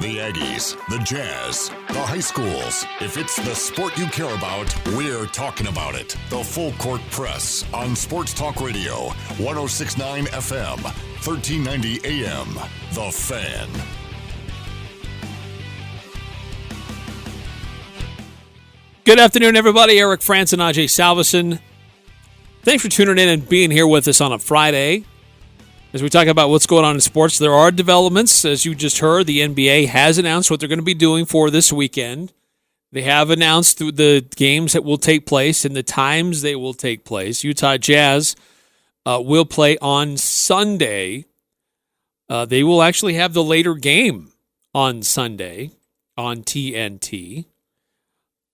The Aggies, the Jazz, the high schools. If it's the sport you care about, we're talking about it. The Full Court Press on Sports Talk Radio, 106.9 FM, 1390 AM. The Fan. Good afternoon, everybody. Eric Frandsen, Ajay, Salvesen. Thanks for tuning in and being here with us on a Friday. As we talk about what's going on in sports, there are developments. As you just heard, the NBA has announced what they're going to be doing for this weekend. They have announced the games that will take place and the times they will take place. Utah Jazz will play on Sunday. They will actually have the later game on Sunday on TNT.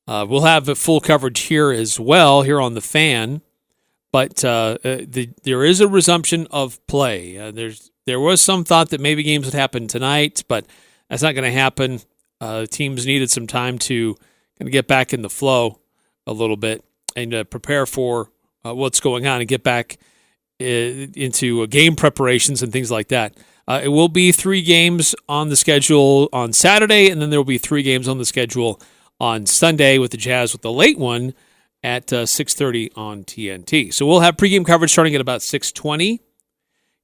We'll have full coverage here as well, here on The Fan. But there is a resumption of play. There was some thought that maybe games would happen tonight, but that's not going to happen. Teams needed some time to kind of get back in the flow a little bit and prepare for what's going on and get back into game preparations and things like that. It will be 3 games on the schedule on Saturday, and then there will be 3 games on the schedule on Sunday with the Jazz with the late one at 6:30 on TNT. So we'll have pregame coverage starting at about 6:20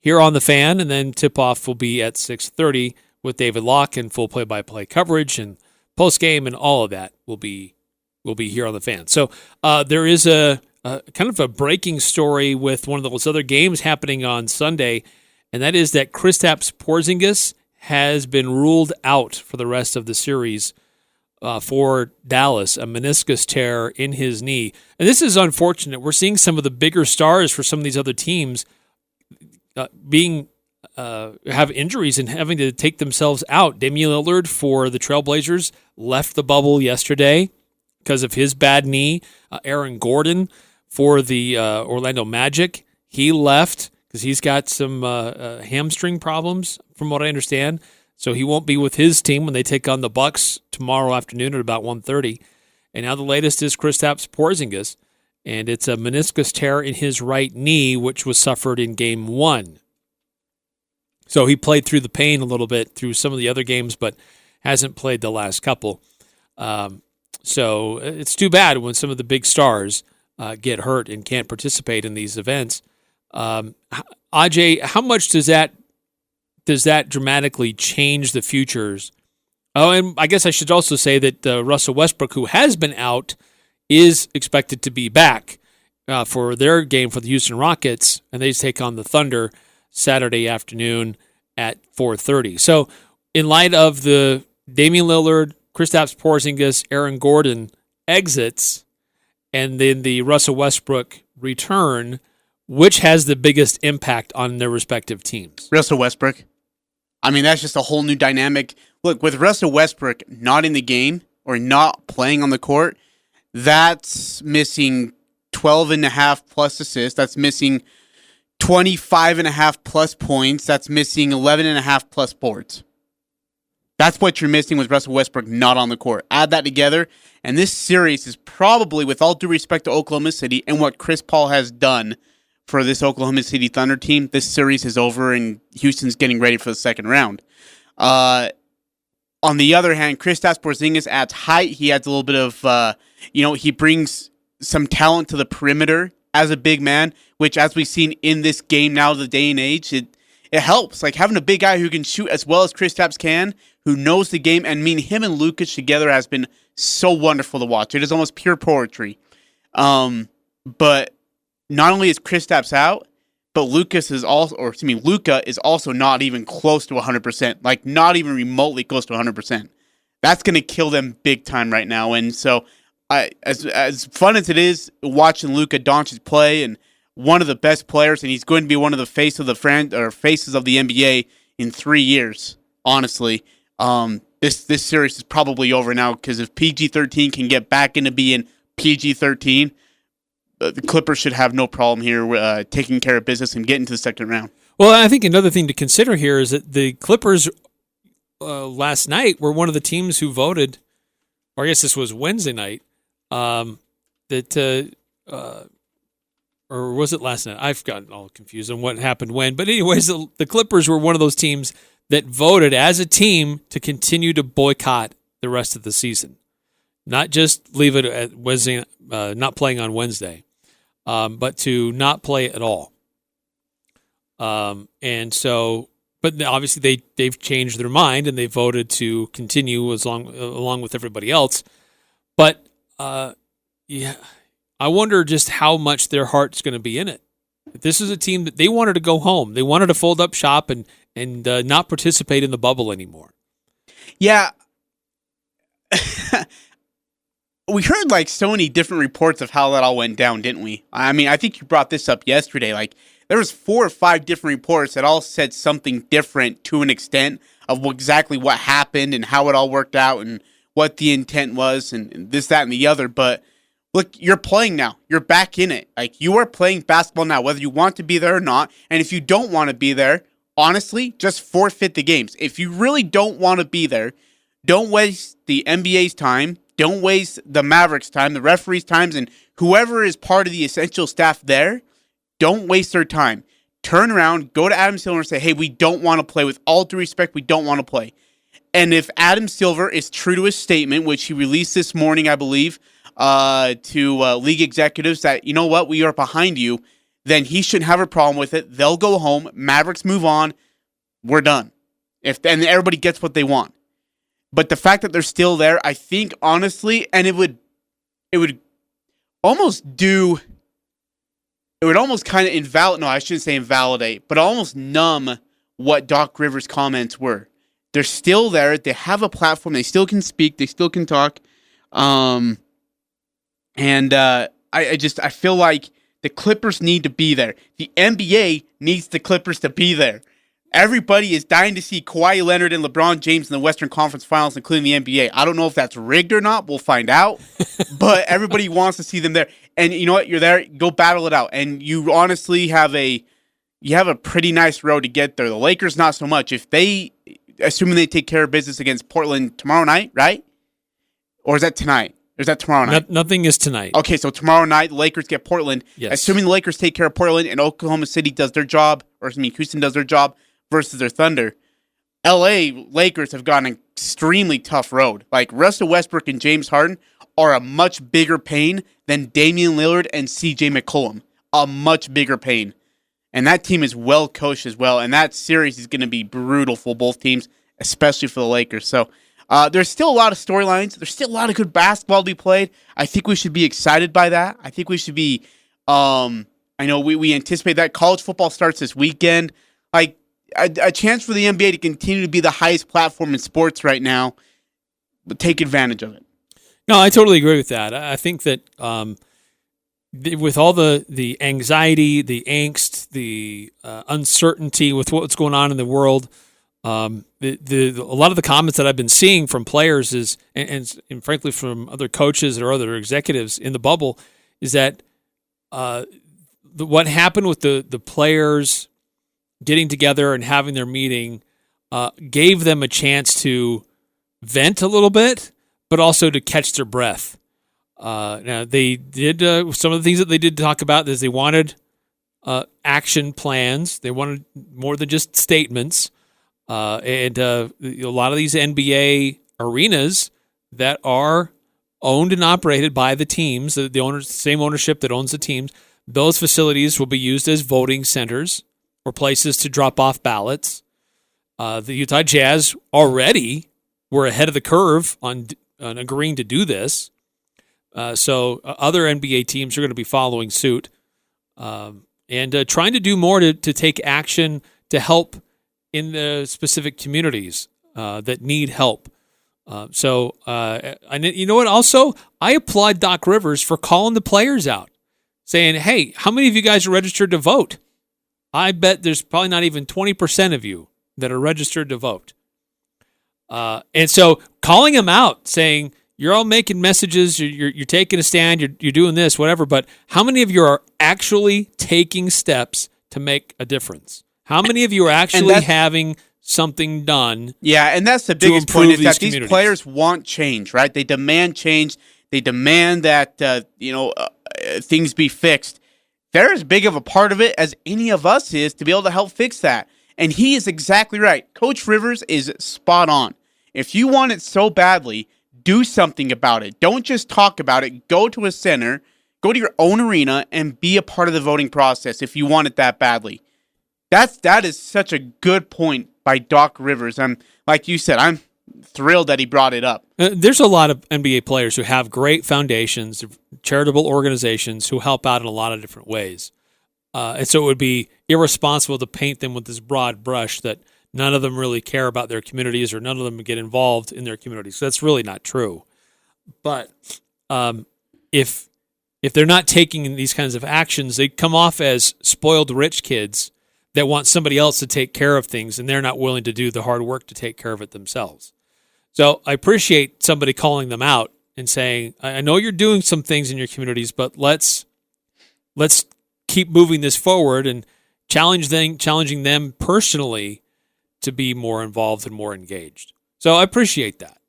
here on The Fan, and then tip-off will be at 6:30 with David Locke and full play-by-play coverage and postgame and all of that will be here on The Fan. So there is a kind of a breaking story with one of those other games happening on Sunday, and that is that Kristaps Porzingis has been ruled out for the rest of the series for Dallas, a meniscus tear in his knee. And this is unfortunate. We're seeing some of the bigger stars for some of these other teams have injuries and having to take themselves out. Damian Lillard for the Trailblazers left the bubble yesterday because of his bad knee. Aaron Gordon for the Orlando Magic, he left because he's got some hamstring problems from what I understand. So he won't be with his team when they take on the Bucks tomorrow afternoon at about 1:30. And now the latest is Kristaps Porzingis, and it's a meniscus tear in his right knee, which was suffered in Game 1. So he played through the pain a little bit through some of the other games, but hasn't played the last couple. So it's too bad when some of the big stars get hurt and can't participate in these events. Ajay, how much does that dramatically change the futures? Oh, and I guess I should also say that Russell Westbrook, who has been out, is expected to be back for their game for the Houston Rockets, and they take on the Thunder Saturday afternoon at 4:30. So in light of the Damian Lillard, Kristaps Porzingis, Aaron Gordon exits, and then the Russell Westbrook return, which has the biggest impact on their respective teams? Russell Westbrook. I mean, that's just a whole new dynamic. Look, with Russell Westbrook not in the game or not playing on the court, that's missing 12.5 plus assists. That's missing 25.5 plus points. That's missing 11.5 plus boards. That's what you're missing with Russell Westbrook not on the court. Add that together, and this series is probably, with all due respect to Oklahoma City and what Chris Paul has done for this Oklahoma City Thunder team, this series is over and Houston's getting ready for the second round. On the other hand, Kristaps Porzingis adds height. He adds a little bit of, he brings some talent to the perimeter as a big man, which, as we've seen in this game now, the day and age, it helps. Like having a big guy who can shoot as well as Kristaps can, who knows the game, and him and Lucas together has been so wonderful to watch. It is almost pure poetry. But not only is Kristaps out, but Luka is also not even close to 100%. Like, not even remotely close to 100%. That's going to kill them big time right now. And so, as fun as it is watching Luka Doncic play, and one of the best players, and he's going to be one of the faces of the NBA in 3 years. Honestly, this series is probably over now, because if PG-13 can get back into being PG-13. The Clippers should have no problem here taking care of business and getting to the second round. Well, I think another thing to consider here is that the Clippers last night were one of the teams who voted, or I guess this was Wednesday night, or was it last night? I've gotten all confused on what happened when. But anyways, the Clippers were one of those teams that voted as a team to continue to boycott the rest of the season, not just leave it at Wednesday, not playing on Wednesday, but to not play at all. And so, but obviously they've changed their mind and they voted to continue along with everybody else. But yeah, I wonder just how much their heart's going to be in it. This is a team that they wanted to go home. They wanted to fold up shop and not participate in the bubble anymore. Yeah. We heard like so many different reports of how that all went down, didn't we? I mean, I think you brought this up yesterday. Like there was 4 or 5 different reports that all said something different to an extent of exactly what happened and how it all worked out and what the intent was and this, that, and the other. But look, you're playing now. You're back in it. Like you are playing basketball now, whether you want to be there or not. And if you don't want to be there, honestly, just forfeit the games. If you really don't want to be there, don't waste the NBA's time. Don't waste the Mavericks' time, the referees' times, and whoever is part of the essential staff there, don't waste their time. Turn around, go to Adam Silver and say, hey, we don't want to play. With all due respect, we don't want to play. And if Adam Silver is true to his statement, which he released this morning, I believe, to league executives that, you know what, we are behind you, then he shouldn't have a problem with it. They'll go home. Mavericks move on. We're done. And everybody gets what they want. But the fact that they're still there, I think, honestly, and it would almost kind of invalidate, but almost numb what Doc Rivers' comments were. They're still there. They have a platform. They still can speak. They still can talk. I feel like the Clippers need to be there. The NBA needs the Clippers to be there. Everybody is dying to see Kawhi Leonard and LeBron James in the Western Conference Finals, including the NBA. I don't know if that's rigged or not. We'll find out. But everybody wants to see them there. And you know what? You're there. Go battle it out. And you honestly have a pretty nice road to get there. The Lakers, not so much. Assuming they take care of business against Portland tomorrow night, right? Or is that tonight? Or is that tomorrow night? Nothing is tonight. Okay, so tomorrow night, the Lakers get Portland. Yes. Assuming the Lakers take care of Portland and Oklahoma City does their job, Houston does their job versus their Thunder, LA Lakers have got an extremely tough road. Like, Russell Westbrook and James Harden are a much bigger pain than Damian Lillard and CJ McCollum. A much bigger pain. And that team is well coached as well. And that series is going to be brutal for both teams, especially for the Lakers. So, there's still a lot of storylines. There's still a lot of good basketball to be played. I think we should be excited by that. I think we should be, I know we anticipate that college football starts this weekend. Like, a chance for the NBA to continue to be the highest platform in sports right now, but take advantage of it. No, I totally agree with that. I think that with all the anxiety, the angst, the uncertainty with what's going on in the world, a lot of the comments that I've been seeing from players is, and frankly from other coaches or other executives in the bubble, is that what happened with the players getting together and having their meeting gave them a chance to vent a little bit, but also to catch their breath. Now, they did some of the things that they did talk about is they wanted action plans. They wanted more than just statements. And a lot of these NBA arenas that are owned and operated by the teams, the owners, same ownership that owns the teams, those facilities will be used as voting centers or places to drop off ballots. The Utah Jazz already were ahead of the curve on agreeing to do this. So other NBA teams are going to be following suit and trying to do more to take action to help in the specific communities that need help. And you know what? Also, I applaud Doc Rivers for calling the players out, saying, hey, how many of you guys are registered to vote? I bet there's probably not even 20% of you that are registered to vote. And so calling them out, saying, you're all making messages, you're taking a stand, you're doing this, whatever, but how many of you are actually taking steps to make a difference? How many of you are actually having something done? Yeah, and that's the biggest point is that these players want change, right? They demand change. They demand that things be fixed. They're as big of a part of it as any of us is to be able to help fix that. And he is exactly right. Coach Rivers is spot on. If you want it so badly, do something about it. Don't just talk about it. Go to a center, go to your own arena, and be a part of the voting process if you want it that badly. That is such a good point by Doc Rivers. Like you said, I'm thrilled that he brought it up. There's a lot of NBA players who have great foundations, charitable organizations who help out in a lot of different ways. And so it would be irresponsible to paint them with this broad brush that none of them really care about their communities or none of them get involved in their communities. So that's really not true. But if they're not taking these kinds of actions, they come off as spoiled rich kids that want somebody else to take care of things, and they're not willing to do the hard work to take care of it themselves. So I appreciate somebody calling them out and saying, I know you're doing some things in your communities, but let's keep moving this forward and challenging them personally to be more involved and more engaged. So I appreciate that.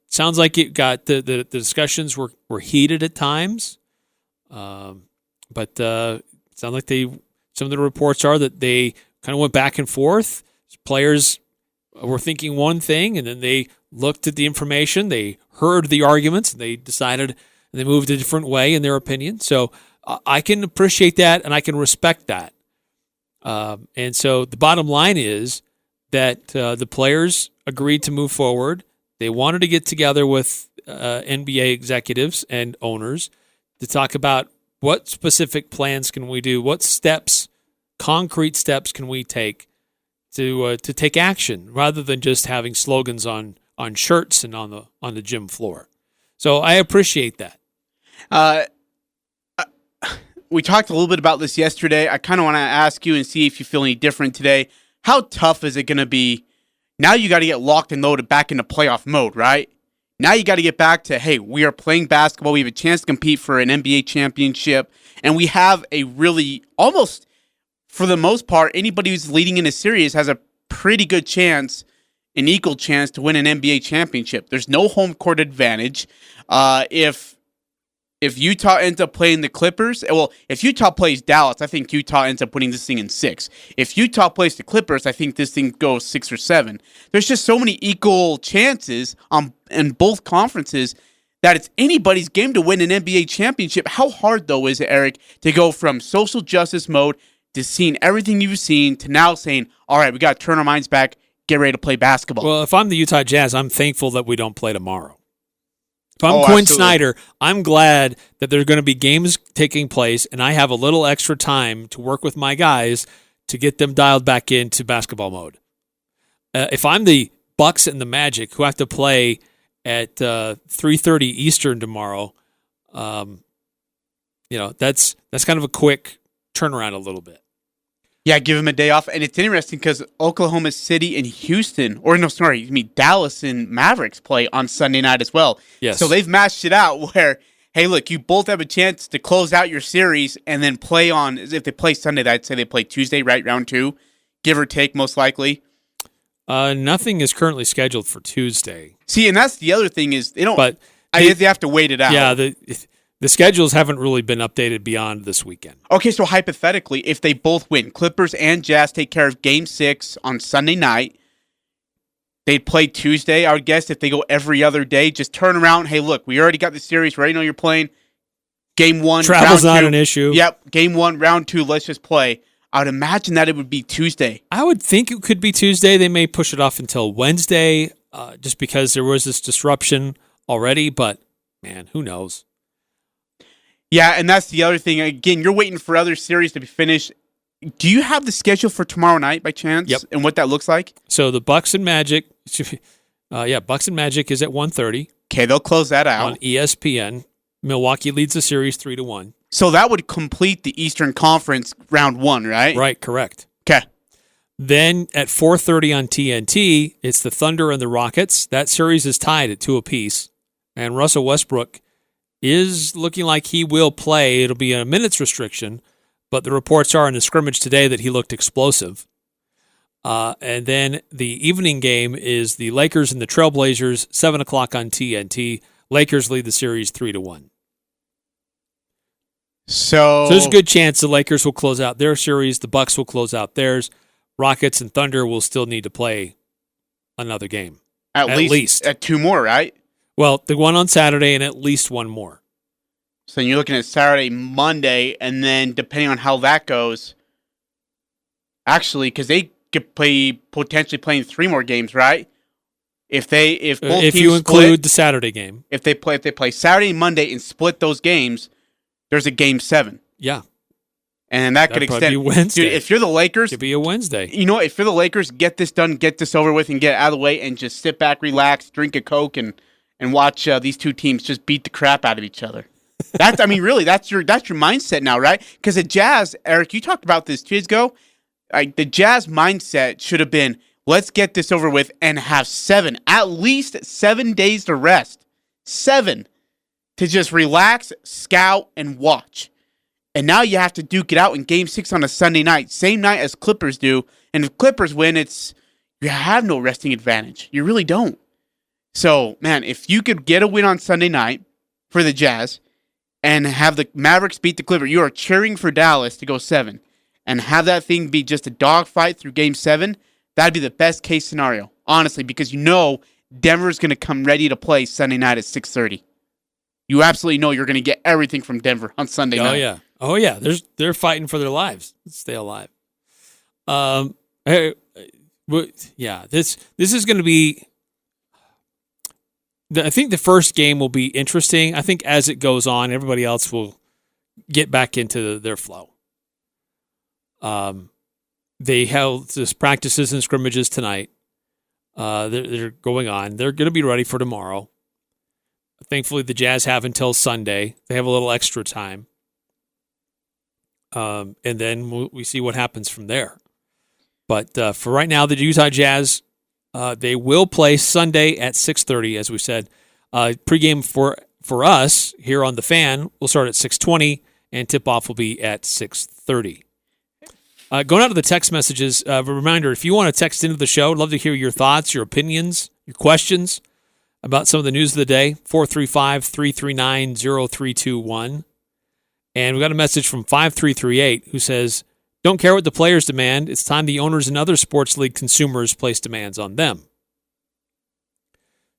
Sounds like it got the discussions were heated at times, but it sounds like some of the reports are that they kind of went back and forth. Players were thinking one thing, and then they looked at the information, they heard the arguments, and they decided, and they moved a different way in their opinion. So I can appreciate that, and I can respect that. And so the bottom line is that the players agreed to move forward. They wanted to get together with NBA executives and owners to talk about what specific plans can we do, what steps, concrete steps can we take to take action rather than just having slogans on shirts and on the gym floor. So I appreciate that. We talked a little bit about this yesterday. I kind of want to ask you and see if you feel any different today. How tough is it going to be? Now you got to get locked and loaded back into playoff mode, right? Now you got to get back to, hey, we are playing basketball. We have a chance to compete for an NBA championship. And we have a really, almost, for the most part, anybody who's leading in a series has a pretty good chance, an equal chance to win an NBA championship. There's no home court advantage. If Utah ends up playing the Clippers, well, if Utah plays Dallas, I think Utah ends up winning this thing in 6. If Utah plays the Clippers, I think this thing goes 6 or 7. There's just so many equal chances in both conferences that it's anybody's game to win an NBA championship. How hard, though, is it, Eric, to go from social justice mode to seeing everything you've seen to now saying, all right, we got to turn our minds back, get ready to play basketball? Well, if I'm the Utah Jazz, I'm thankful that we don't play tomorrow. If I'm Quinn Snyder, I'm glad that there are going to be games taking place, and I have a little extra time to work with my guys to get them dialed back into basketball mode. If I'm the Bucks and the Magic, who have to play at 3:30 Eastern tomorrow, that's kind of a quick turnaround a little bit. Yeah, give him a day off. And it's interesting because Oklahoma City and Dallas and Mavericks play on Sunday night as well. Yes. So they've matched it out where, hey, look, you both have a chance to close out your series and then play on, if they play Sunday, I'd say they play Tuesday, right? Round 2, give or take, most likely. Nothing is currently scheduled for Tuesday. See, and that's the other thing is they don't, but they have to wait it out. Yeah, the schedules haven't really been updated beyond this weekend. Okay, so hypothetically, if they both win, Clippers and Jazz take care of Game 6 on Sunday night, they'd play Tuesday, I would guess, if they go every other day. Just turn around, hey, look, we already got the series, we already know you're playing. Game 1, Travel's round 2. Not an issue. Yep, Game 1, round 2, let's just play. I would imagine that it would be Tuesday. I would think it could be Tuesday. They may push it off until Wednesday just because there was this disruption already, but, man, who knows? Yeah, and that's the other thing. Again, you're waiting for other series to be finished. Do you have the schedule for tomorrow night by chance? Yep. And what that looks like? So the Bucks and Magic, Bucks and Magic is at 1:30. Okay, they'll close that out. On ESPN. Milwaukee leads the series 3-1. So that would complete the Eastern Conference round 1, right? Right, correct. Okay. Then at 4:30 on TNT, it's the Thunder and the Rockets. That series is tied at 2 apiece. And Russell Westbrook is looking like he will play. It'll be a minutes restriction, but the reports are in the scrimmage today that he looked explosive. And then the evening game is the Lakers and the Trailblazers, 7 o'clock on TNT. Lakers lead the series 3-1. So there's a good chance the Lakers will close out their series. The Bucks will close out theirs. Rockets and Thunder will still need to play another game. At least. At 2 more, right? Well, the one on Saturday and at least one more. So you're looking at Saturday, Monday, and then depending on how that goes, actually, because they could potentially playing 3 more games, right? If both teams you include split, the Saturday game, if they play Saturday and Monday and split those games, there's a game 7. Yeah, and that could extend. Be Wednesday. Dude, if you're the Lakers, it could be a Wednesday. You know, if you're the Lakers, get this done, get this over with, and get out of the way, and just sit back, relax, drink a Coke, and watch these 2 teams just beat the crap out of each other. That's your mindset now, right? Because the Jazz, Eric, you talked about this 2 days ago. Like the Jazz mindset should have been, let's get this over with and have at least 7 days to rest. 7 to just relax, scout, and watch. And now you have to duke it out in Game 6 on a Sunday night, same night as Clippers do. And if Clippers win, you have no resting advantage. You really don't. So, man, if you could get a win on Sunday night for the Jazz and have the Mavericks beat the Clippers, you are cheering for Dallas to go 7. And have that thing be just a dogfight through Game 7, that'd be the best case scenario, honestly, because you know Denver's going to come ready to play Sunday night at 6:30. You absolutely know you're going to get everything from Denver on Sunday night. Oh yeah. They're fighting for their lives. Stay alive. This is going to be. I think the first game will be interesting. I think as it goes on, everybody else will get back into their flow. They held this practices and scrimmages tonight. They're going on. They're going to be ready for tomorrow. Thankfully, the Jazz have until Sunday. They have a little extra time. And then we see what happens from there. But for right now, the Utah Jazz, they will play Sunday at 6:30, as we said. Pregame for us here on The Fan will start at 6:20, and tip-off will be at 6:30. Going out to the text messages, a reminder, if you want to text into the show, I'd love to hear your thoughts, your opinions, your questions about some of the news of the day, 435-339-0321. And we got a message from 5338 who says, don't care what the players demand. It's time the owners and other sports league consumers place demands on them.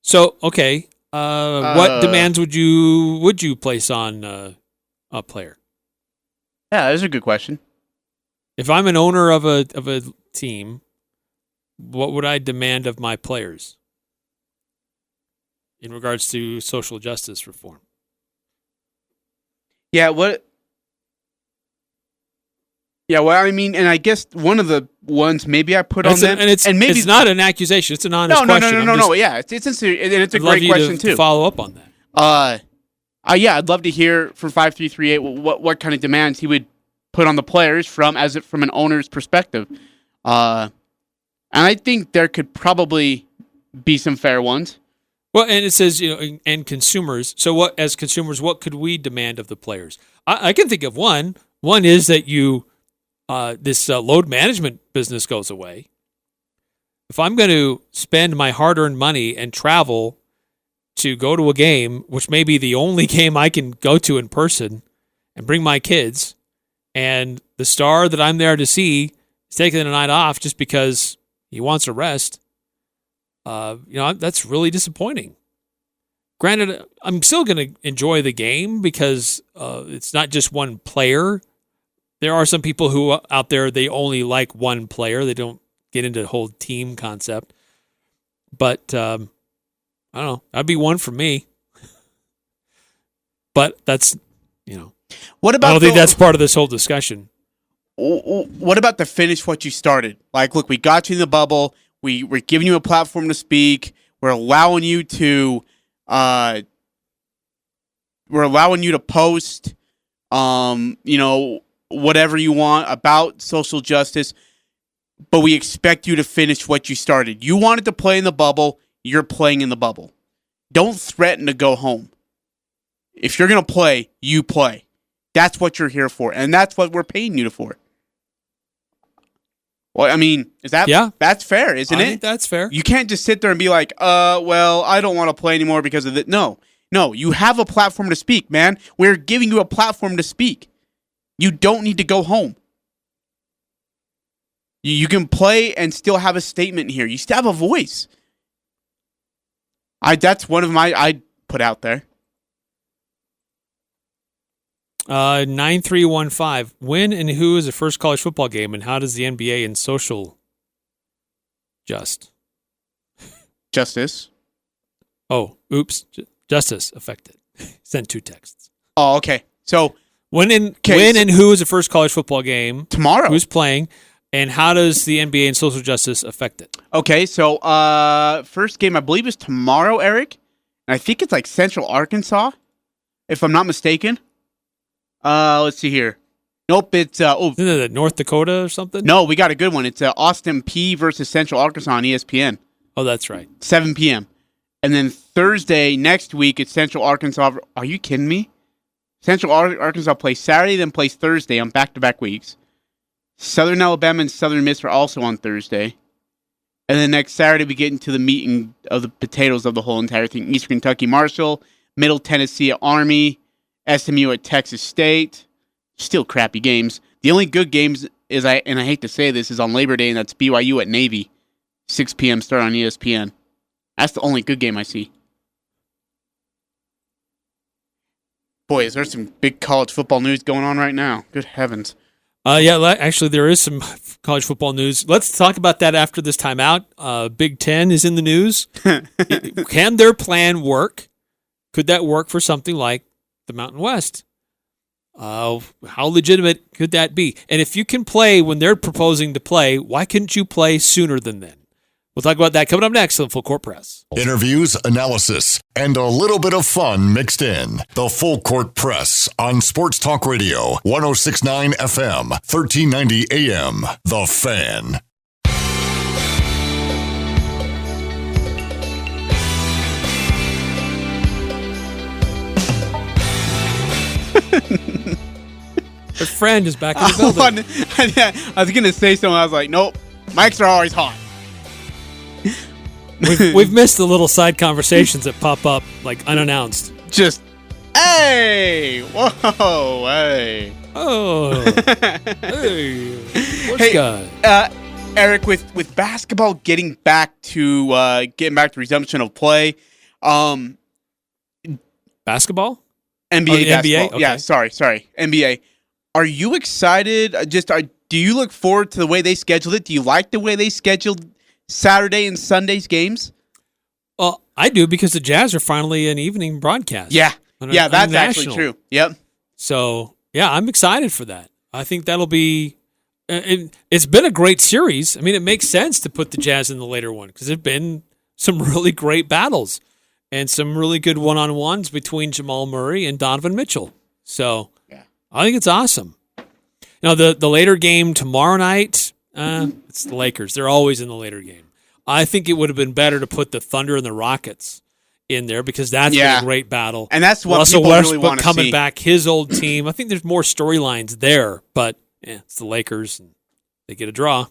So, okay, what demands would you place on a player? Yeah, that's a good question. If I'm an owner of a team, what would I demand of my players in regards to social justice reform? Well, I mean, and I guess one of the ones maybe I put on them, and maybe it's not an accusation; it's an honest question. No. Yeah, it's sincere, and it's a great question too. To follow up on that. I'd love to hear from 5338 what kind of demands he would put on the players from an owner's perspective. And I think there could probably be some fair ones. Well, and it says, and consumers. So as consumers, what could we demand of the players? I can think of one. One is that this load management business goes away. If I'm going to spend my hard-earned money and travel to go to a game, which may be the only game I can go to in person, and bring my kids, and the star that I'm there to see is taking a night off just because he wants a rest, that's really disappointing. Granted, I'm still going to enjoy the game because it's not just one player. There are some people who out there, they only like one player. They don't get into the whole team concept. But, I don't know. That'd be one for me. But that's, What about I don't think that's part of this whole discussion. What about to finish what you started? Like, look, we got you in the bubble. We're giving you a platform to speak. We're allowing you to post, whatever you want about social justice, but we expect you to finish what you started. You wanted to play in the bubble. You're playing in the bubble. Don't threaten to go home. If you're going to play, you play. That's what you're here for, and that's what we're paying you for. Well, I mean, that's fair, isn't it? I think that's fair. You can't just sit there and be like, well, I don't want to play anymore because of it. No, you have a platform to speak, man. We're giving you a platform to speak. You don't need to go home. You can play and still have a statement here. You still have a voice. That's one of my I'd put out there. 9315. When and who is the first college football game, and how does the NBA and social justice? Oh, oops. Justice affected. Sent 2 texts. Oh, okay. So when and who is the first college football game? Tomorrow. Who's playing? And how does the NBA and social justice affect it? Okay, so first game I believe is tomorrow, Eric. And I think it's like Central Arkansas, if I'm not mistaken. Let's see here. Nope, it's Isn't it North Dakota or something? No, we got a good one. It's Austin P versus Central Arkansas on ESPN. Oh, that's right. 7 p.m. And then Thursday next week it's Central Arkansas. Are you kidding me? Central Arkansas plays Saturday, then plays Thursday on back-to-back weeks. Southern Alabama and Southern Miss are also on Thursday. And then next Saturday we get into the meat of the potatoes of the whole entire thing. Eastern Kentucky Marshall, Middle Tennessee at Army, SMU at Texas State. Still crappy games. The only good games and I hate to say this, is on Labor Day, and that's BYU at Navy. 6 p.m. start on ESPN. That's the only good game I see. Boy, is there some big college football news going on right now. Good heavens. Actually, there is some college football news. Let's talk about that after this timeout. Big Ten is in the news. Can their plan work? Could that work for something like the Mountain West? How legitimate could that be? And if you can play when they're proposing to play, why couldn't you play sooner than then? We'll talk about that coming up next on Full Court Press. Interviews, analysis, and a little bit of fun mixed in. The Full Court Press on Sports Talk Radio, 106.9 FM, 1390 AM. The Fan. Her friend is back in the building. I was going to say something. I was like, nope, mics are always hot. We've missed the little side conversations that pop up like unannounced. Just, hey, whoa, hey. Oh, hey, what's guy? Eric, with basketball getting back to resumption of play, basketball, NBA basketball. NBA? Okay. Yeah, sorry, NBA. Are you excited? Do you look forward to the way they scheduled it? Do you like the way they scheduled Saturday and Sunday's games? Well, I do, because the Jazz are finally an evening broadcast. Yeah, that's actually true. Yep. So, yeah, I'm excited for that. I think that'll be it's been a great series. I mean, it makes sense to put the Jazz in the later one because there have been some really great battles and some really good one-on-ones between Jamal Murray and Donovan Mitchell. So, yeah, I think it's awesome. Now, the later game tomorrow night, it's the Lakers. They're always in the later game. I think it would have been better to put the Thunder and the Rockets in there because that's been a great battle. And that's what Russell people Westbrook really want to see. Coming back, his old team. I think there's more storylines there, but it's the Lakers, and they get a draw.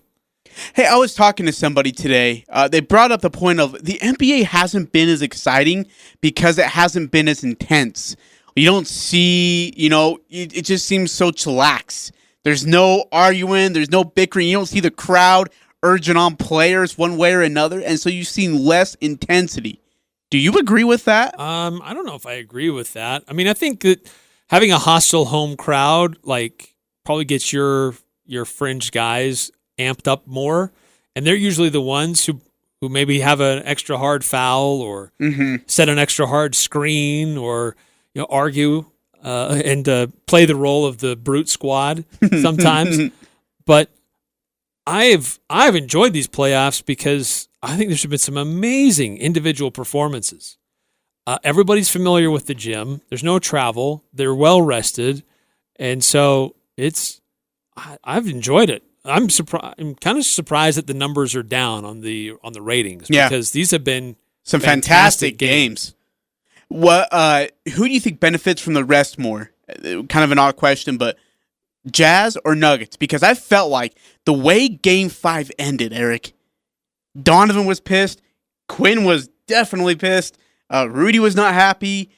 Hey, I was talking to somebody today. They brought up the point of the NBA hasn't been as exciting because it hasn't been as intense. You don't see, it just seems so chillax. There's no arguing. There's no bickering. You don't see the crowd urging on players one way or another, and so you've seen less intensity. Do you agree with that? I don't know if I agree with that. I mean, I think that having a hostile home crowd probably gets your fringe guys amped up more, and they're usually the ones who maybe have an extra hard foul or set an extra hard screen or argue and play the role of the brute squad sometimes. But I've enjoyed these playoffs because I think there should have been some amazing individual performances. Everybody's familiar with the gym. There's no travel. They're well rested, and so I've enjoyed it. I'm kind of surprised that the numbers are down on the ratings because these have been some fantastic games. What? Who do you think benefits from the rest more? Kind of an odd question, but Jazz or Nuggets? Because I felt like the way Game 5 ended, Eric, Donovan was pissed. Quinn was definitely pissed. Rudy was not happy.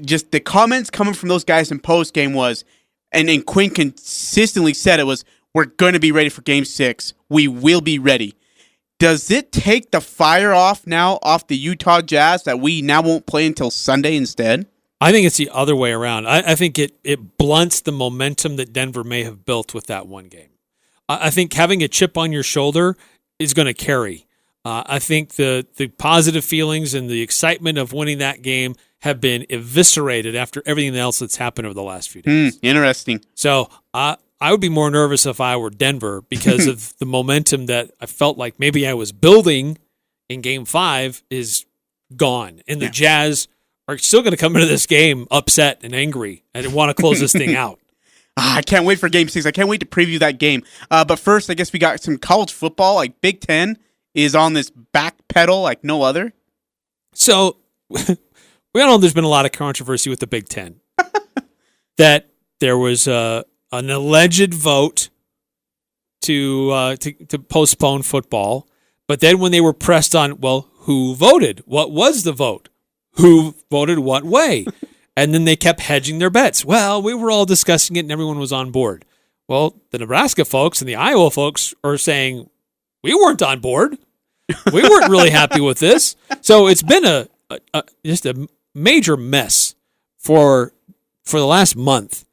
Just the comments coming from those guys in post-game was, and Quinn consistently said it was, we're going to be ready for Game 6. We will be ready. Does it take the fire off the Utah Jazz that we now won't play until Sunday instead? I think it's the other way around. I think it blunts the momentum that Denver may have built with that one game. I think having a chip on your shoulder is going to carry. I think the positive feelings and the excitement of winning that game have been eviscerated after everything else that's happened over the last few days. Interesting. So I would be more nervous if I were Denver because of the momentum that I felt like maybe I was building in Game 5 is gone. And the Jazz are still going to come into this game upset and angry and want to close this thing out. I can't wait for Game 6. I can't wait to preview that game. But first, I guess we got some college football. Like Big Ten is on this back pedal like no other. So we all know there's been a lot of controversy with the Big Ten. That there was an alleged vote to postpone football. But then when they were pressed on, well, who voted? What was the vote? Who voted what way? And then they kept hedging their bets. Well, we were all discussing it and everyone was on board. Well, the Nebraska folks and the Iowa folks are saying, we weren't on board. We weren't really happy with this. So it's been just a major mess for the last month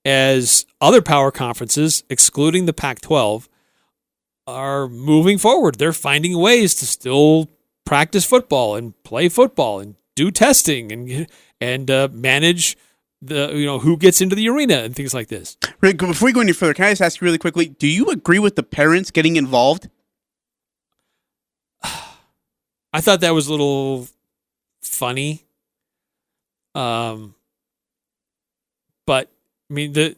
as other power conferences, excluding the Pac-12, are moving forward. They're finding ways to still practice football and play football and do testing and manage the who gets into the arena and things like this. Rick, before we go any further, can I just ask you really quickly, do you agree with the parents getting involved? I thought that was a little funny. But I mean,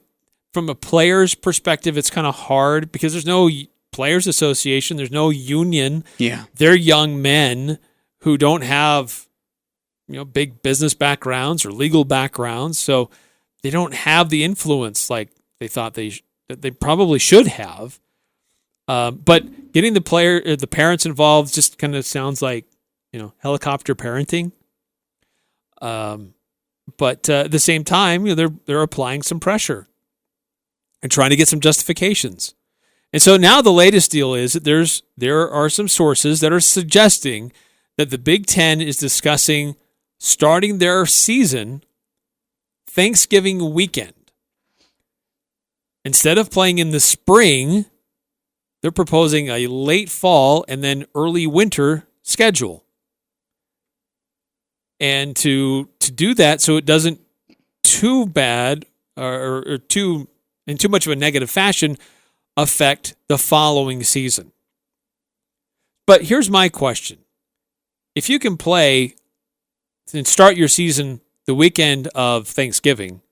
from a player's perspective, it's kind of hard because there's no players association, there's no union. Yeah. They're young men who don't have big business backgrounds or legal backgrounds, so they don't have the influence like they thought they probably should have. But getting the parents involved just kind of sounds like helicopter parenting. But at the same time, they're applying some pressure and trying to get some justifications. And so now the latest deal is that there are some sources that are suggesting that the Big Ten is discussing starting their season Thanksgiving weekend. Instead of playing in the spring, they're proposing a late fall and then early winter schedule. And to do that so it doesn't too bad or too in too much of a negative fashion affect the following season. But here's my question. If you can play and start your season the weekend of Thanksgiving,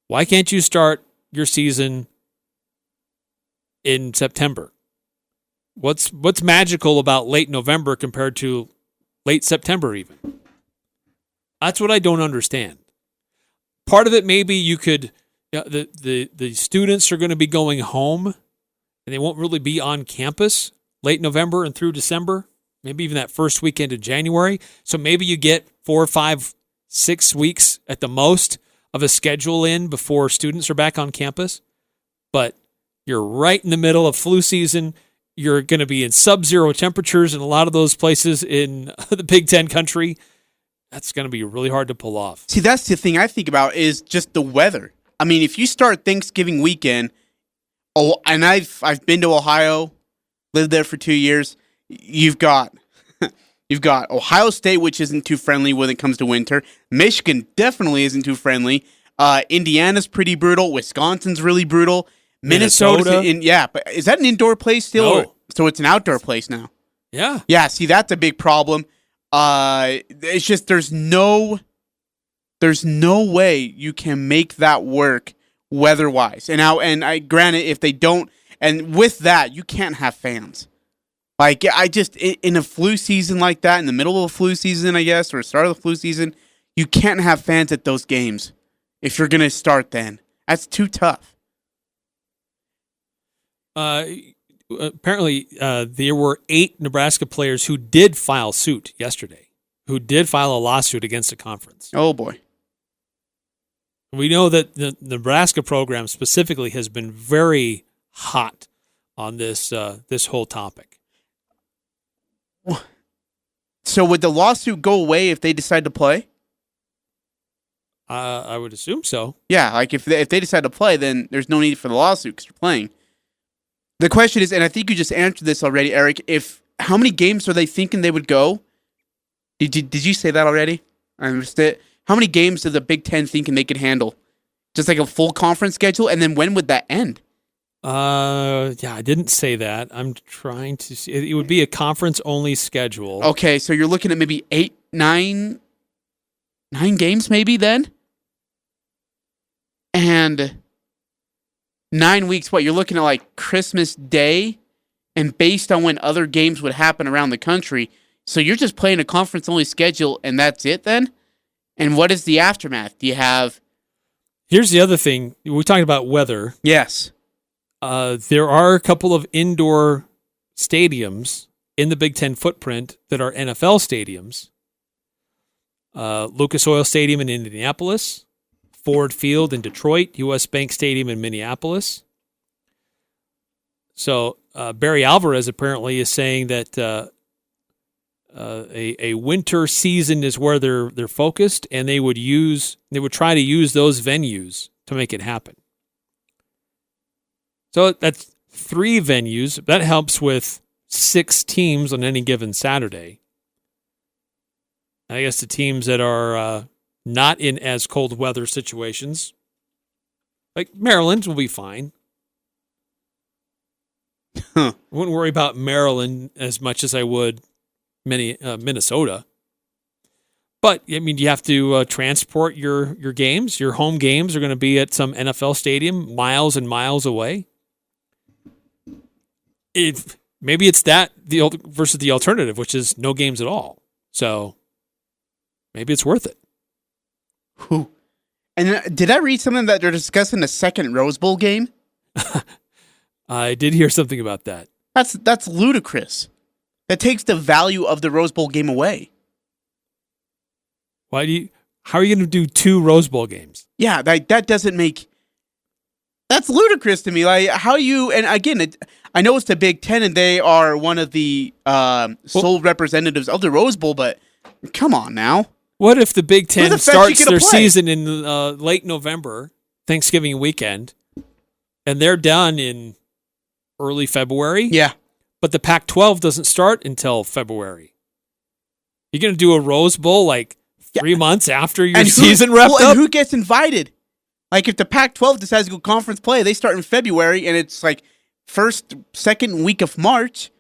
why can't you start your season in September? What's magical about late November compared to late September even? That's what I don't understand. Part of it maybe you could the students are going to be going home and they won't really be on campus late November and through December, maybe even that first weekend of January. So maybe you get 4, 5, 6 weeks at the most of a schedule in before students are back on campus. But you're right in the middle of flu season. You're going to be in sub-zero temperatures in a lot of those places in the Big Ten country. That's going to be really hard to pull off. See, that's the thing I think about is just the weather. I mean, if you start Thanksgiving weekend, and I've been to Ohio, lived there for 2 years. You've got Ohio State, which isn't too friendly when it comes to winter. Michigan definitely isn't too friendly. Indiana's pretty brutal. Wisconsin's really brutal. Minnesota. But is that an indoor place still? No. So it's an outdoor place now. Yeah. Yeah, see, that's a big problem. It's just there's no way you can make that work weather-wise. And I granted, if they don't, and with that, you can't have fans. Like, in a flu season like that, in the middle of a flu season, I guess, or start of the flu season, you can't have fans at those games if you're going to start then. That's too tough. Apparently, there were 8 Nebraska players who did file suit yesterday, who did file a lawsuit against the conference. Oh, boy. We know that the Nebraska program specifically has been very hot on this this whole topic. So would the lawsuit go away if they decide to play? I would assume so. Yeah, like if they decide to play, then there's no need for the lawsuit because you're playing. The question is, and I think you just answered this already, Eric, how many games are they thinking they would go? Did you say that already? I missed it. How many games does the Big Ten thinking they could handle? Just like a full conference schedule? And then when would that end? Yeah, I didn't say that. I'm trying to see. It would be a conference-only schedule. Okay, so you're looking at maybe 9 games maybe then? And 9 weeks, what? You're looking at like Christmas Day? And based on when other games would happen around the country, so you're just playing a conference-only schedule and that's it then? And what is the aftermath? Do you have... Here's the other thing. We're talking about weather. Yes. There are a couple of indoor stadiums in the Big Ten footprint that are NFL stadiums. Lucas Oil Stadium in Indianapolis, Ford Field in Detroit, U.S. Bank Stadium in Minneapolis. So Barry Alvarez apparently is saying that a winter season is where they're focused, and they would try to use those venues to make it happen. So that's 3 venues. That helps with 6 teams on any given Saturday. I guess the teams that are not in as cold weather situations, like Maryland, will be fine. I wouldn't worry about Maryland as much as I would Minnesota. But, I mean, you have to transport your games. Your home games are going to be at some NFL stadium miles and miles away. Maybe it's that versus the alternative, which is no games at all. So maybe it's worth it. Whew. And did I read something that they're discussing a second Rose Bowl game? I did hear something about that. That's ludicrous. That takes the value of the Rose Bowl game away. How are you going to do 2 Rose Bowl games? Yeah, that doesn't make... That's ludicrous to me. Like, how you... And again, I know it's the Big Ten, and they are one of the sole representatives of the Rose Bowl, but come on now. What if the Big Ten starts their play? Season in late November, Thanksgiving weekend, and they're done in early February? Yeah. But the Pac-12 doesn't start until February. You're going to do a Rose Bowl like 3 months after your season wrapped up? And who gets invited? Like, if the Pac-12 decides to go conference play, they start in February, and it's like second week of March.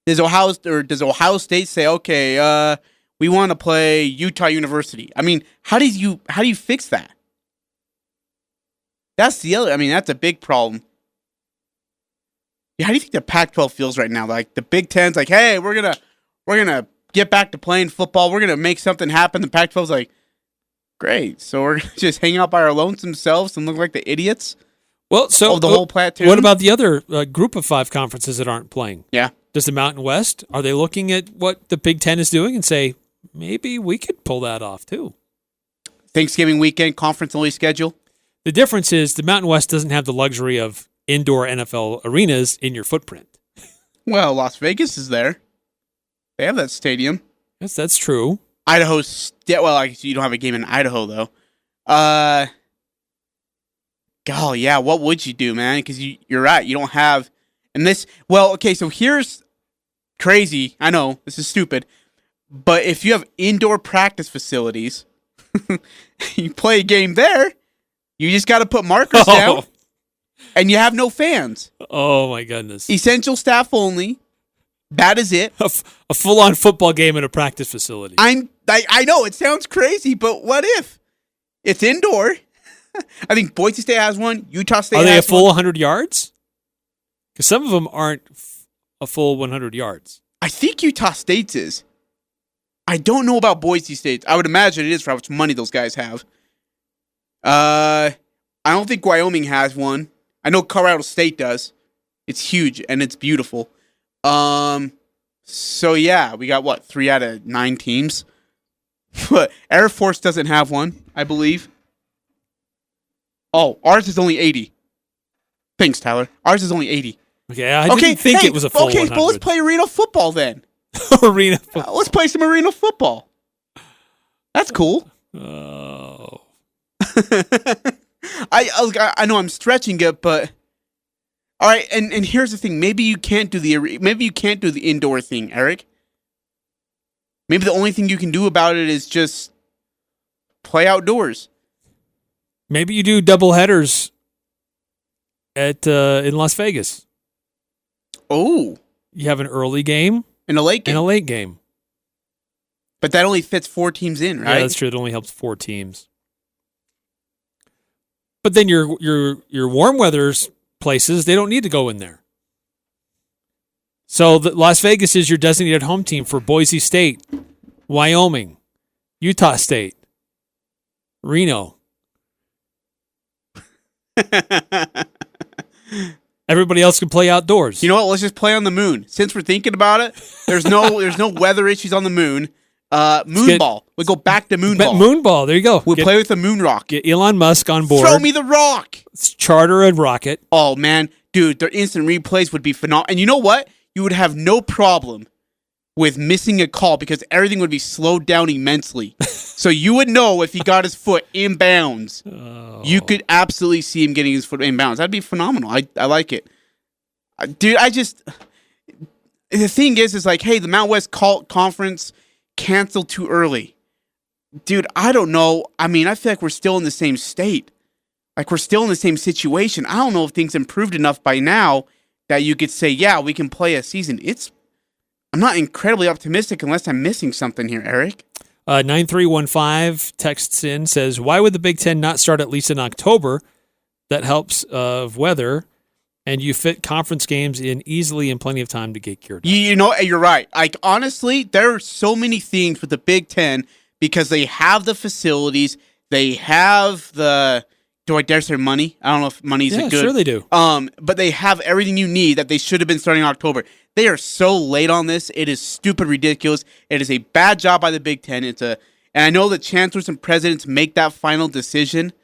Does Ohio State say, okay, we want to play Utah University? I mean, how do you fix that? That's a big problem. Yeah, how do you think the Pac-12 feels right now? Like, the Big Ten's like, hey, we're gonna get back to playing football. We're gonna make something happen. The Pac-12's like, great. So we're gonna just hang out by our lonesome selves and look like the idiots. Well, so the whole platoon. What about the other group of 5 conferences that aren't playing? Yeah. Does the Mountain West, are they looking at what the Big Ten is doing and say, maybe we could pull that off too? Thanksgiving weekend, conference-only schedule? The difference is the Mountain West doesn't have the luxury of indoor NFL arenas in your footprint. Well, Las Vegas is there. They have that stadium. Yes, that's true. Idaho State. Well, you don't have a game in Idaho, though. God, yeah, what would you do, man? Because you're right. You don't have... And this... Well, okay, so here's crazy. I know, this is stupid. But if you have indoor practice facilities, you play a game there, you just got to put markers down, and you have no fans. Oh, my goodness. Essential staff only. That is it. A full-on football game in a practice facility. I know, it sounds crazy, but what if? It's indoor. I think Boise State has one. Utah State has one. Are they a full 100 yards? Because some of them aren't a full 100 yards. I think Utah State's is. I don't know about Boise State. I would imagine it is for how much money those guys have. I don't think Wyoming has one. I know Colorado State does. It's huge, and it's beautiful. So yeah, we got 3 out of 9 teams. But Air Force doesn't have one, I believe. Oh, ours is only 80. Thanks, Tyler. Ours is only 80. Okay, I didn't think it was a full 100. But let's play arena football then. Arena football. Let's play some arena football. That's cool. Oh. I know I'm stretching it, but all right. And here's the thing. Maybe you can't do the indoor thing, Eric. Maybe the only thing you can do about it is just play outdoors. Maybe you do double headers at in Las Vegas. Oh, you have an early game and a late game. And a late game. But that only fits 4 teams in, right? Yeah, that's true. It only helps 4 teams. But then your warm weather's places, they don't need to go in there. So Las Vegas is your designated home team for Boise State, Wyoming, Utah State, Reno. Everybody else can play outdoors. You know what? Let's just play on the moon. Since we're thinking about it, there's no weather issues on the moon. Moonball. We go back to moonball. Moonball. There you go. We'll play with the moon rock. Get Elon Musk on board. Throw me the rock. Let's charter a rocket. Oh man, dude, their instant replays would be phenomenal. And you know what? You would have no problem with missing a call because everything would be slowed down immensely. So you would know if he got his foot in bounds. Oh. You could absolutely see him getting his foot in bounds. That'd be phenomenal. I like it. Dude, the thing is like, hey, the Mountain West Conference canceled too early. Dude, I don't know. I mean, I feel like we're still in the same state. Like, we're still in the same situation. I don't know if things improved enough by now that you could say, yeah, we can play a season. I'm not incredibly optimistic unless I'm missing something here, Eric. 9315 texts in, says, why would the Big Ten not start at least in October? That helps of weather, and you fit conference games in easily and plenty of time to get cured. You know, you're right. Like, honestly, there are so many things with the Big Ten because they have the facilities, they have the... Do I dare say money? I don't know if money's a good... Yeah, sure they do. But they have everything you need that they should have been starting in October. They are so late on this. It is stupid ridiculous. It is a bad job by the Big Ten. And I know the chancellors and presidents make that final decision.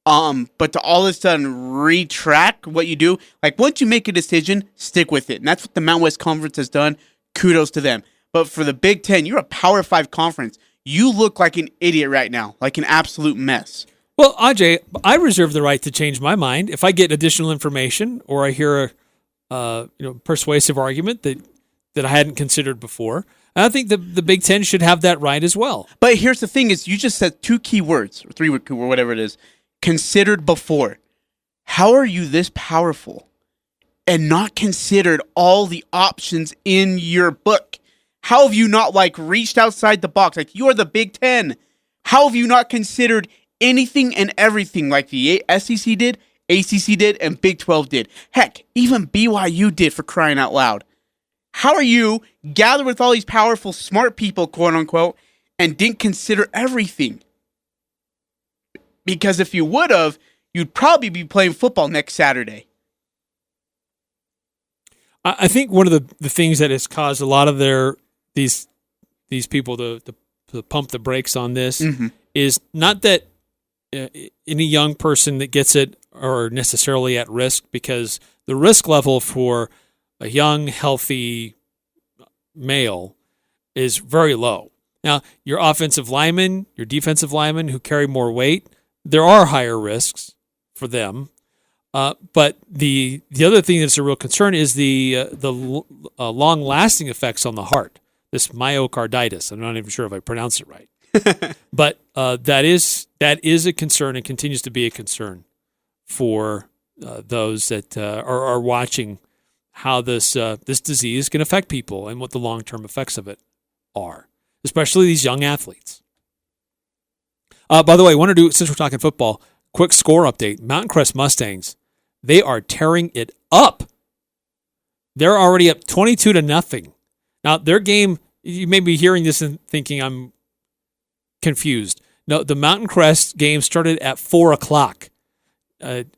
But to all of a sudden retract what you do, like once you make a decision, stick with it. And that's what the Mountain West Conference has done. Kudos to them. But for the Big Ten, you're a Power 5 conference. You look like an idiot right now, like an absolute mess. Well, Ajay, I reserve the right to change my mind if I get additional information or I hear a persuasive argument that I hadn't considered before. And I think the Big Ten should have that right as well. But here's the thing: is you just said 2 key words or 3 or whatever it is. Considered before. How are you this powerful and not considered all the options in your book? How have you not reached outside the box? Like, you are the Big Ten. How have you not considered anything and everything like the SEC did, ACC did, and Big 12 did? Heck, even BYU did, for crying out loud. How are you gathered with all these powerful, smart people, quote unquote, and didn't consider everything? Because if you would have, you'd probably be playing football next Saturday. I think one of the things that has caused a lot of these people to pump the brakes on this is not that any young person that gets it are necessarily at risk, because the risk level for a young, healthy male is very low. Now, your offensive linemen, your defensive linemen who carry more weight, there are higher risks for them. But the other thing that's a real concern is the long-lasting effects on the heart, this myocarditis. I'm not even sure if I pronounced it right. But that is a concern and continues to be a concern for those that are watching how this disease can affect people and what the long-term effects of it are, especially these young athletes. By the way, I want to do, since we're talking football, quick score update. Mountain Crest Mustangs, they are tearing it up. They're already up 22-0. Now, their game, you may be hearing this and thinking I'm confused. No, the Mountain Crest game started at 4 o'clock.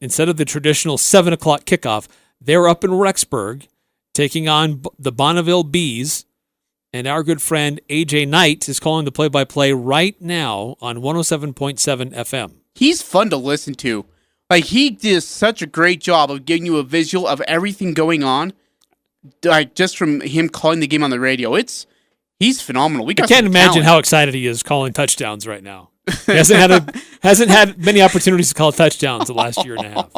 Instead of the traditional 7 o'clock kickoff, they're up in Rexburg taking on the Bonneville Bees. And our good friend Ajay Knight is calling the play-by-play right now on 107.7 FM. He's fun to listen to. Like, he did such a great job of giving you a visual of everything going on. Like, just from him calling the game on the radio. He's phenomenal. I can't imagine how excited he is calling touchdowns right now. He hasn't had many opportunities to call touchdowns the last year and a half.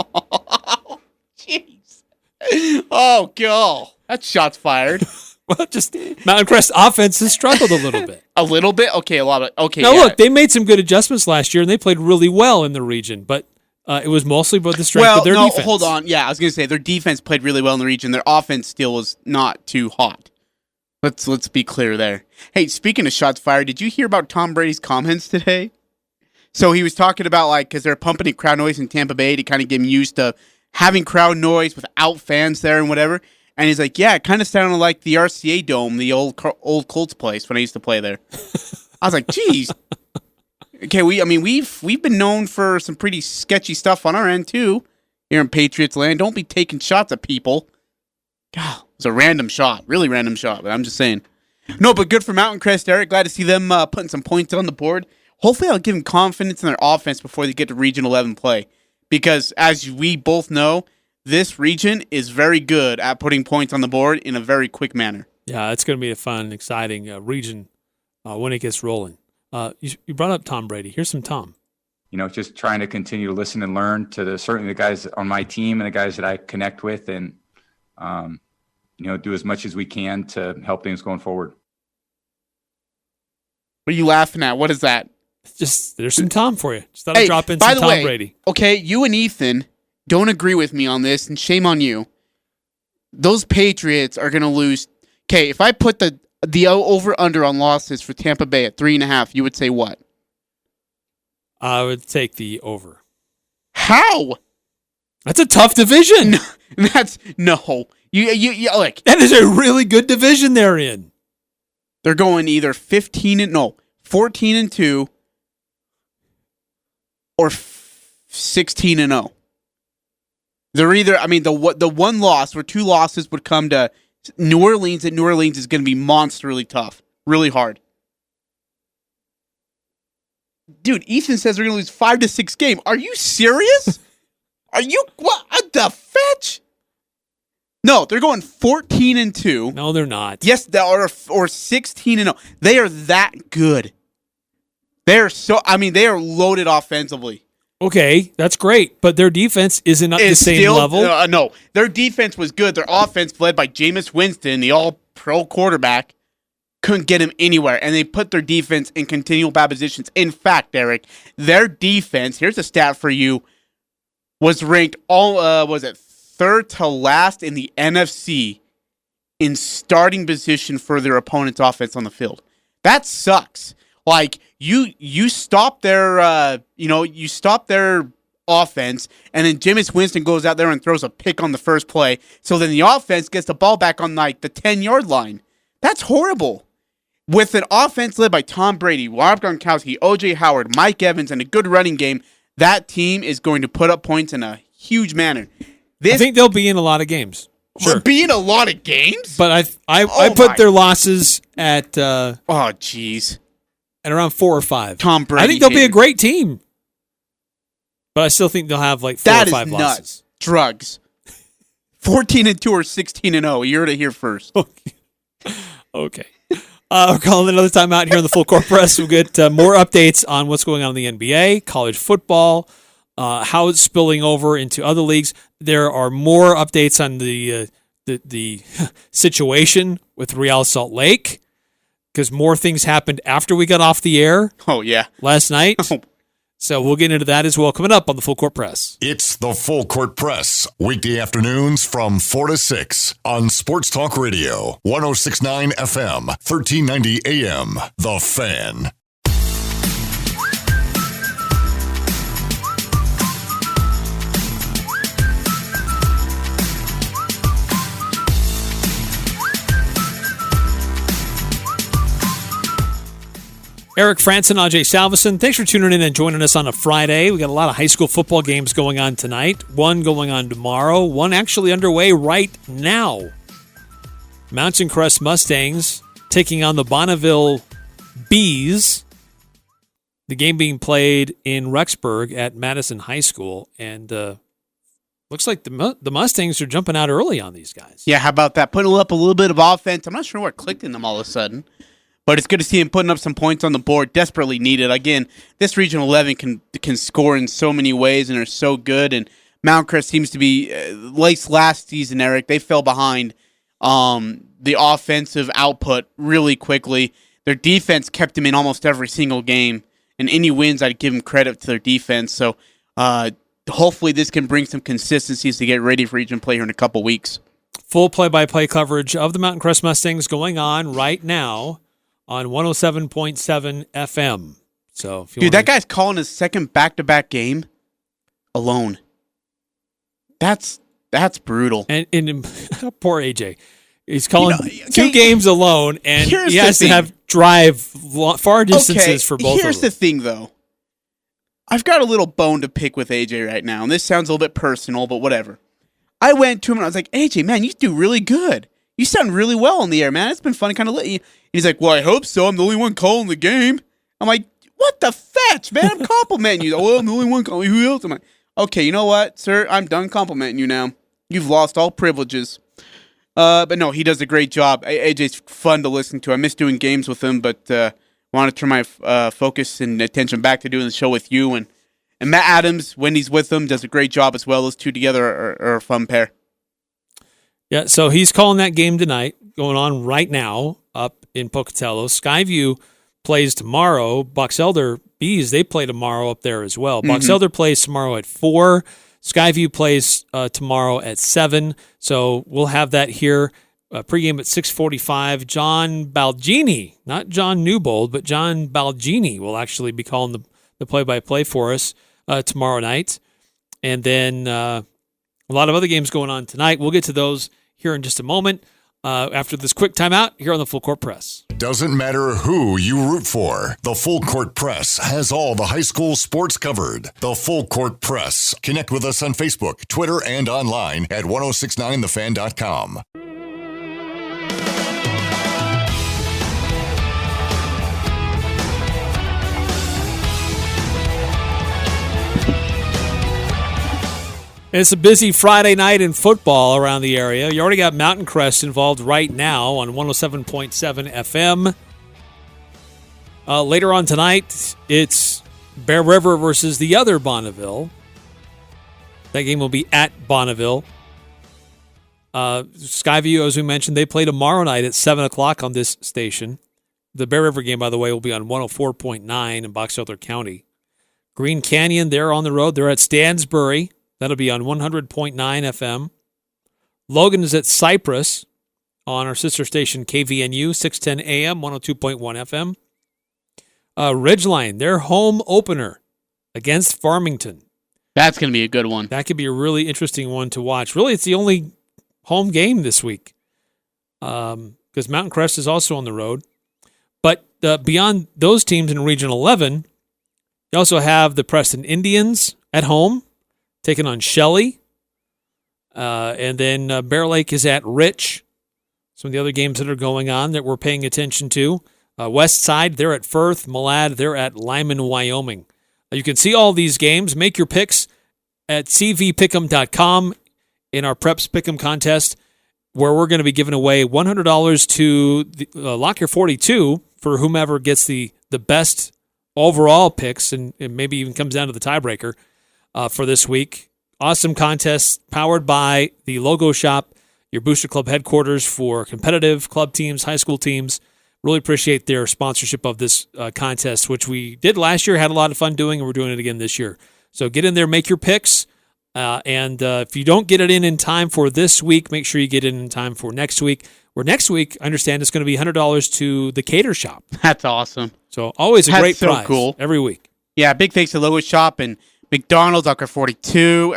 Jeez. Oh, God. That shot's fired. Well, just Mountain Crest offense has struggled a little bit. A little bit? Okay, a lot of... Okay, now, look, they made some good adjustments last year, and they played really well in the region, but it was mostly about the strength of their defense. Hold on. Yeah, I was going to say, their defense played really well in the region. Their offense still was not too hot. Let's be clear there. Hey, speaking of shots fired, did you hear about Tom Brady's comments today? So he was talking about, like, because they're pumping in crowd noise in Tampa Bay to kind of get him used to having crowd noise without fans there and whatever. And he's like, yeah, it kind of sounded like the RCA Dome, the old Colts place when I used to play there. I was like, geez. Okay, we've been known for some pretty sketchy stuff on our end too here in Patriots land. Don't be taking shots at people. God, it was a random shot, really random shot. But I'm just saying. No, but good for Mountain Crest, Eric. Glad to see them putting some points on the board. Hopefully, I'll give them confidence in their offense before they get to Region 11 play, because as we both know, this region is very good at putting points on the board in a very quick manner. Yeah, it's going to be a fun, exciting region when it gets rolling. You brought up Tom Brady. Here's some Tom. Just trying to continue to listen and learn to certainly the guys on my team and the guys that I connect with, and do as much as we can to help things going forward. What are you laughing at? What is that? Just there's some Tom for you. Just thought I'd drop in some Tom Brady. Okay, you and Ethan don't agree with me on this, and shame on you. Those Patriots are going to lose. Okay, if I put the over-under on losses for Tampa Bay at 3.5, you would say what? I would take the over. How? That's a tough division. No. You like that is a really good division they're in. They're going either 14-2 or 16-0. They're either, the one loss or two losses would come to New Orleans, and New Orleans is going to be monsterly tough, really hard. Dude, Ethan says they're going to lose 5 to 6 games. Are you serious? What the fetch? No, they're going 14-2. No, they're not. Yes, they are, or 16-0. They are that good. They are loaded offensively. Okay, that's great, but their defense isn't at the same level. No, their defense was good. Their offense, led by Jameis Winston, the all-pro quarterback, couldn't get him anywhere, and they put their defense in continual bad positions. In fact, Eric, their defense, here's a stat for you, was ranked third to last in the NFC in starting position for their opponent's offense on the field. That sucks. Like, you stop their offense, and then Jameis Winston goes out there and throws a pick on the first play, so then the offense gets the ball back on, like, the 10-yard line. That's horrible. With an offense led by Tom Brady, Rob Gronkowski, O.J. Howard, Mike Evans, and a good running game, that team is going to put up points in a huge manner. I think they'll be in a lot of games. Sure. Be in a lot of games? But I put their losses at... jeez. At around 4 or 5. Tom Brady. I think they'll be a great team. But I still think they'll have like 4 or 5 losses. Nuts. Drugs. 14-2 or 16-0. You're to hear first. Okay. We're calling another time out here on the Full Court Press. We'll get more updates on what's going on in the NBA, college football, how it's spilling over into other leagues. There are more updates on the situation with Real Salt Lake, because more things happened after we got off the air. Oh, yeah. Last night. So we'll get into that as well coming up on the Full Court Press. It's the Full Court Press, weekday afternoons from 4 to 6 on Sports Talk Radio, 106.9 FM, 1390 AM. The Fan. Eric Frandsen, Ajay Salvesen, thanks for tuning in and joining us on a Friday. We got a lot of high school football games going on tonight. One going on tomorrow. One actually underway right now. Mountain Crest Mustangs taking on the Bonneville Bees. The game being played in Rexburg at Madison High School, and looks like the Mustangs are jumping out early on these guys. Yeah, how about that? Putting up a little bit of offense. I'm not sure what clicked in them all of a sudden, but it's good to see him putting up some points on the board. Desperately needed. Again, this Region 11 can score in so many ways and are so good. And Mount Crest seems to be, like last season, Eric, they fell behind the offensive output really quickly. Their defense kept them in almost every single game. And any wins, I'd give them credit to their defense. So hopefully this can bring some consistencies to get ready for region play here in a couple weeks. Full play-by-play coverage of the Mountain Crest Mustangs going on right now on 107.7 FM. So, if you that guy's calling his second back-to-back game alone. That's brutal. And poor AJ. He's calling two games alone, and he has to have drive far distances for both of them. Here's the thing, though. I've got a little bone to pick with AJ right now, and this sounds a little bit personal, but whatever. I went to him, and I was like, AJ, man, you do really good. You sound really well on the air, man. It's been fun to kind of let you. He's like, well, I hope so. I'm the only one calling the game. I'm like, what the fetch, man? I'm complimenting you. Well, I'm the only one calling. Who else? I'm like, okay, you know what, sir? I'm done complimenting you now. You've lost all privileges. But no, he does a great job. AJ's fun to listen to. I miss doing games with him, but want to turn my focus and attention back to doing the show with you. And Matt Adams, when he's with him, does a great job as well. Those two together are a fun pair. Yeah, so he's calling that game tonight, going on right now up in Pocatello. Skyview plays tomorrow. Box Elder Bees, they play tomorrow up there as well. Box Elder plays tomorrow at 4. Skyview plays tomorrow at 7, so we'll have that here. Pregame at 6:45. John Balgini, not John Newbold, but John Balgini will actually be calling the play-by-play for us tomorrow night. And then a lot of other games going on tonight. We'll get to those here in just a moment after this quick timeout here on the Full Court Press. Doesn't matter who you root for, the Full Court Press has all the high school sports covered. The Full Court Press. Connect with us on Facebook, Twitter, and online at 1069thefan.com. It's a busy Friday night in football around the area. You already got Mountain Crest involved right now on 107.7 FM. Later on tonight, it's Bear River versus the other Bonneville. That game will be at Bonneville. Skyview, as we mentioned, they play tomorrow night at 7 o'clock on this station. The Bear River game, by the way, will be on 104.9 in Box Elder County. Green Canyon, they're on the road. They're at Stansbury. That'll be on 100.9 FM. Logan is at Cypress on our sister station KVNU, 610 AM, 102.1 FM. Ridgeline, their home opener against Farmington. That's going to be a good one. That could be a really interesting one to watch. Really, it's the only home game this week because Mountain Crest is also on the road. But beyond those teams in Region 11, you also have the Preston Indians at home, taking on Shelley. And then Bear Lake is at Rich. Some of the other games that are going on that we're paying attention to. West Side, they're at Firth. Malad, they're at Lyman, Wyoming. You can see all these games. Make your picks at cvpick'em.com in our Preps Pick'em contest, where we're going to be giving away $100 to Locker 42 for whomever gets the best overall picks, and maybe even comes down to the tiebreaker. For this week. Awesome contest powered by the Logo Shop, your Booster Club headquarters for competitive club teams, high school teams. Really appreciate their sponsorship of this contest, which we did last year, had a lot of fun doing, and we're doing it again this year. So get in there, make your picks, and if you don't get it in time for this week, make sure you get it in time for next week. Where next week, I understand it's going to be $100 to the Cater Shop. That's awesome. So always a great prize cool. Every week. Yeah, big thanks to Logo Shop and McDonald's, Locker 42,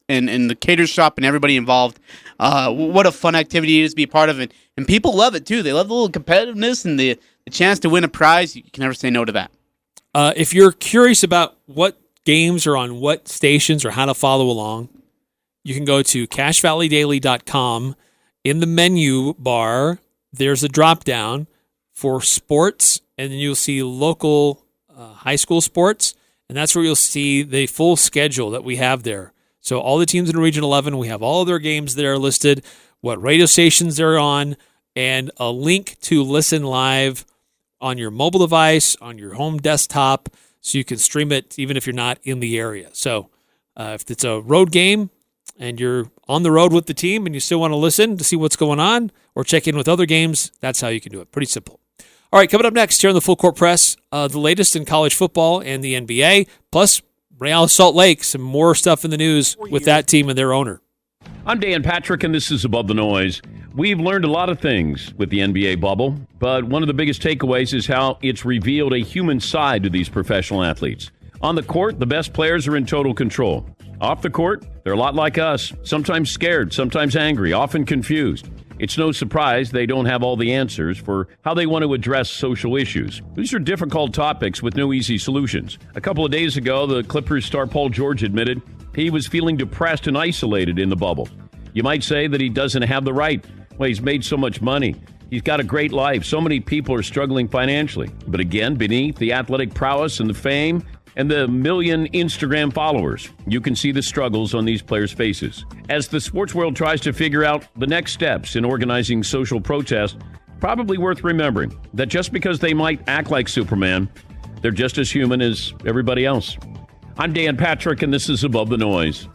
and the Cater Shop and everybody involved. What a fun activity it is to be a part of it. And people love it, too. They love the little competitiveness and the chance to win a prize. You can never say no to that. If you're curious about what games are on what stations or how to follow along, you can go to cachevalleydaily.com. In the menu bar, there's a drop-down for sports, and then you'll see local high school sports, and that's where you'll see the full schedule that we have there. So all the teams in Region 11, we have all of their games there listed, what radio stations they're on, and a link to listen live on your mobile device, on your home desktop, so you can stream it even if you're not in the area. So if it's a road game and you're on the road with the team and you still want to listen to see what's going on or check in with other games, that's how you can do it. Pretty simple. All right, coming up next here on the Full Court Press, the latest in college football and the NBA, plus Real Salt Lake, some more stuff in the news with that team and their owner. I'm Dan Patrick, and this is Above the Noise. We've learned a lot of things with the NBA bubble, but one of the biggest takeaways is how it's revealed a human side to these professional athletes. On the court, the best players are in total control. Off the court, they're a lot like us, sometimes scared, sometimes angry, often confused. It's no surprise they don't have all the answers for how they want to address social issues. These are difficult topics with no easy solutions. A couple of days ago, the Clippers star Paul George admitted he was feeling depressed and isolated in the bubble. You might say that he doesn't have the right. Well, he's made so much money. He's got a great life. So many people are struggling financially. But again, beneath the athletic prowess and the fame and the million Instagram followers, you can see the struggles on these players' faces. As the sports world tries to figure out the next steps in organizing social protest, probably worth remembering that just because they might act like Superman, they're just as human as everybody else. I'm Dan Patrick, and this is Above the Noise.